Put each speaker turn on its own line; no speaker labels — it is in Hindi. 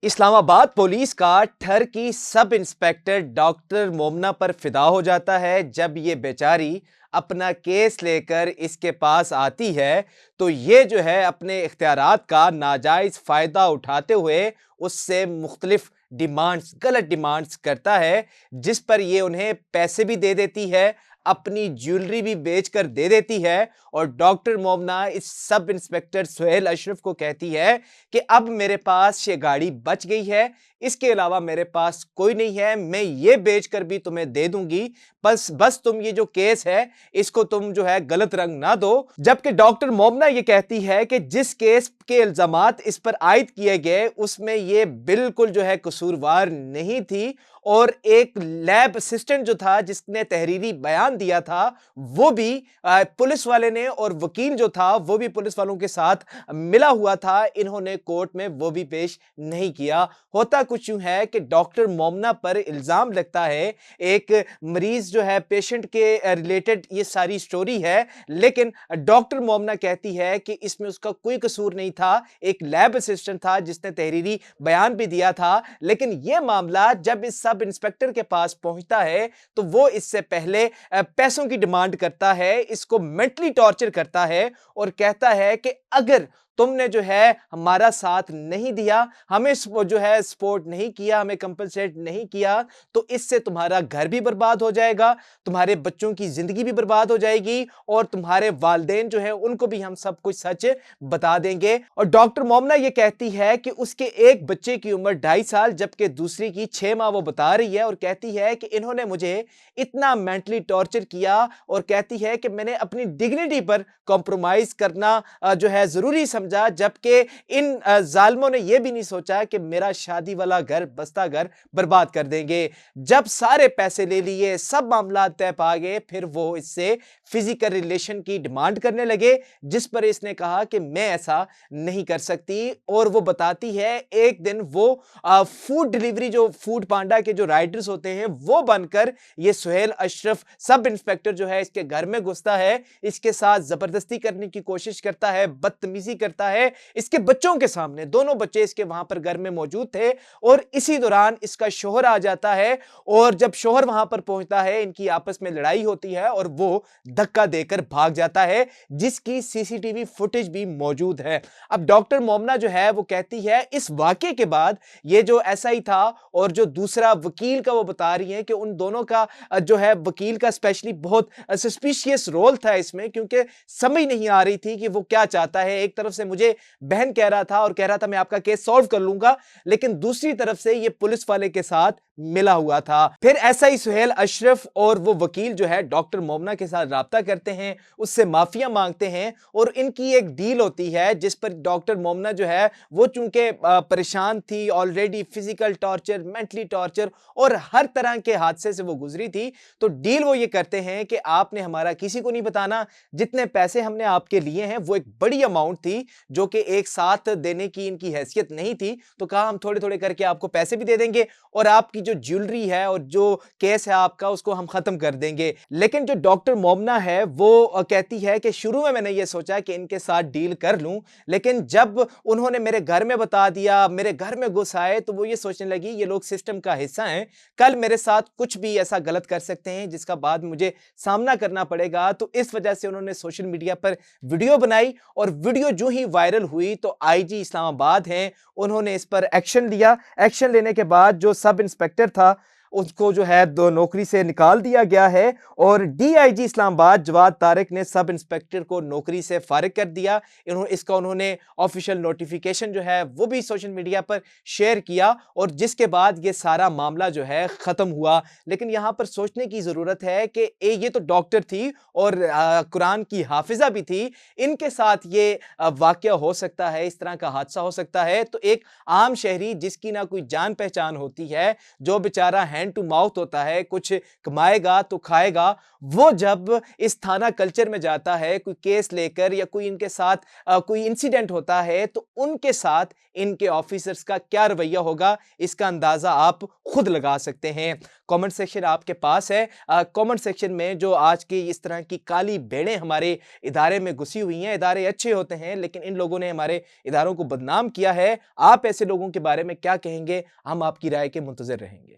इस्लामाबाद पुलिस का ठर की सब इंस्पेक्टर डॉक्टर मोमना पर फिदा हो जाता है जब ये बेचारी अपना केस लेकर इसके पास आती है। तो ये जो है अपने इख्तियारात का नाजायज़ फ़ायदा उठाते हुए उससे मुख्तलिफ डिमांड्स, गलत डिमांड्स करता है, जिस पर ये उन्हें पैसे भी दे देती है, अपनी ज्वेलरी भी बेचकर दे देती है। और डॉक्टर मोमना इस सब इंस्पेक्टर सुहेल अशरफ को कहती है कि अब मेरे पास ये गाड़ी बच गई है, इसके अलावा मेरे पास कोई नहीं है, मैं ये बेचकर भी तुम्हें दे दूंगी, बस बस तुम ये जो केस है इसको तुम जो है गलत रंग ना दो। जबकि डॉक्टर मोमना ये कहती है कि जिस केस के इल्जामात इस पर आयद किए गए उसमें ये बिल्कुल जो है कसूरवार नहीं थी, और एक लैब असिस्टेंट जो था जिसने तहरीरी बयान दिया था वो भी पुलिस वाले ने, और वकील जो था वो भी पुलिस वालों के साथ मिला हुआ था, इन्होंने कोर्ट में वो भी पेश नहीं किया। होता कुछ यूं है कि डॉक्टर मोमना पर इल्जाम लगता है, एक मरीज जो है पेशेंट के रिलेटेड ये सारी स्टोरी है, लेकिन डॉक्टर मोमना कहती है कि इसमें उसका कोई कसूर नहीं था, एक लैब असिस्टेंट था जिसने तहरीरी बयान भी दिया था। लेकिन यह मामला जब इस सब इंस्पेक्टर के पास पहुंचता है तो वो इससे पहले पैसों की डिमांड करता है, इसको मेंटली टॉर्चर करता है और कहता है कि अगर तुमने जो है हमारा साथ नहीं दिया, हमें जो है सपोर्ट नहीं किया, हमें कंपनसेट नहीं किया, तो इससे तुम्हारा घर भी बर्बाद हो जाएगा, तुम्हारे बच्चों की जिंदगी भी बर्बाद हो जाएगी, और तुम्हारे वालिदैन जो है उनको भी हम सब कुछ सच बता देंगे। और डॉक्टर मोमना ये कहती है कि उसके एक बच्चे की उम्र 2.5 साल जबकि दूसरी की 6 माह वो बता रही है, और कहती है कि इन्होंने मुझे इतना मेंटली टॉर्चर किया, और कहती है कि मैंने अपनी डिग्निटी पर कॉम्प्रोमाइज करना जो है जरूरी समझा, जबकि इन जालिमों ने यह भी नहीं सोचा कि मेरा शादी वाला घर, बस्ता घर बर्बाद कर देंगे। जब सारे पैसे ले लिए, सब मामला तय पा गए, फिर वो इससे फिजिकल रिलेशन की डिमांड करने लगे, जिस पर इसने कहा कि मैं ऐसा नहीं कर सकती। और वो बताती है एक दिन वो फूड डिलीवरी, जो फूड पांडा के जो राइडर्स होते हैं वो बनकर ये सुहेल अशरफ सब इंस्पेक्टर जो है इसके घर में घुसता है, इसके साथ जबरदस्ती करने की कोशिश करता है, बदतमीजी करता है इसके बच्चों के सामने। दोनों बच्चे इसके वहां पर घर में मौजूद थे, और इसी दौरान इसका शोहर आ जाता है, और जब शोहर वहां पर पहुंचता है इनकी आपस में लड़ाई होती है और वो धक्का देकर भाग जाता है, जिसकी सीसीटीवी फुटेज भी मौजूद है। अब डॉक्टर मोमना जो है वो कहती है इस वाकये के बाद ये जो एसआई था और जो दूसरा वकील का वो बता रही है कि उन दोनों का जो है वकील का स्पेशली बहुत सस्पिशियस रोल था इसमें, क्योंकि समझ नहीं आ रही थी कि वो क्या चाहता है। एक तरफ से मुझे बहन कह रहा था और कह रहा था मैं आपका केस सॉल्व कर लूंगा, लेकिन दूसरी तरफ से ये पुलिस वाले के साथ मिला हुआ था। फिर ऐसा ही सुहेल अशरफ और वो वकील जो है डॉक्टर मोमना के साथ राब्ता करते हैं, उससे माफिया मांगते हैं, और इनकी एक डील होती है जिस पर डॉक्टर मोमना जो है वो चूंकि परेशान थी already, physical torture, mentally torture और हर तरह के हादसे से वो गुजरी थी, तो डील वो ये करते हैं कि आपने हमारा किसी को नहीं बताना, जितने पैसे हमने आपके लिए हैं वो एक बड़ी अमाउंट थी जो कि एक साथ देने की इनकी हैसियत नहीं थी, तो कहा हम थोड़े थोड़े करके आपको पैसे भी दे देंगे और आपकी जो ज्वेलरी है और जो केस है आपका उसको हम खत्म कर देंगे। लेकिन जो डॉक्टर मोमना है वो कहती है कि शुरू में मैंने ये सोचा कि इनके साथ डील कर लूं, लेकिन जब उन्होंने मेरे घर में बता दिया, मेरे घर में घुस आए, तो वो ये सोचने लगी ये लोग सिस्टम का हिस्सा हैं, कल मेरे साथ कुछ भी ऐसा गलत कर सकते हैं जिसका बाद मुझे सामना करना पड़ेगा। तो इस वजह से उन्होंने सोशल मीडिया पर वीडियो बनाई, और वीडियो जो ही वायरल हुई तो आईजी इस्लामाबाद हैं, उन्होंने इस पर एक्शन लिया। एक्शन लेने के बाद जो सब इंस्पेक्टर था उसको जो है दो नौकरी से निकाल दिया गया है, और डीआईजी इस्लामाबाद जवाद तारिक ने सब इंस्पेक्टर को नौकरी से फारिग कर दिया। इसका उन्होंने ऑफिशियल नोटिफिकेशन जो है वो भी सोशल मीडिया पर शेयर किया, और जिसके बाद ये सारा मामला जो है खत्म हुआ। लेकिन यहाँ पर सोचने की जरूरत है कि ये तो डॉक्टर थी और कुरान की हाफिजा भी थी, इनके साथ ये वाकया हो सकता है, इस तरह का हादसा हो सकता है, तो एक आम शहरी जिसकी ना कोई जान पहचान होती है, जो बेचारा हैंड टू माउथ होता है, कुछ कमाएगा तो खाएगा, वो जब इस थाना कल्चर में जाता है कोई केस लेकर या कोई इनके साथ कोई इंसिडेंट होता है, तो उनके साथ इनके ऑफिसर्स का क्या रवैया होगा, इसका अंदाजा आप खुद लगा सकते हैं। कमेंट सेक्शन आपके पास है। कमेंट सेक्शन में जो आज की इस तरह की काली भेड़ें हमारे इदारे में घुसी हुई हैं, इदारे अच्छे होते हैं लेकिन इन लोगों ने हमारे इदारों को बदनाम किया है। आप ऐसे लोगों के बारे में क्या कहेंगे? हम आपकी राय के मुंतज़िर रहेंगे।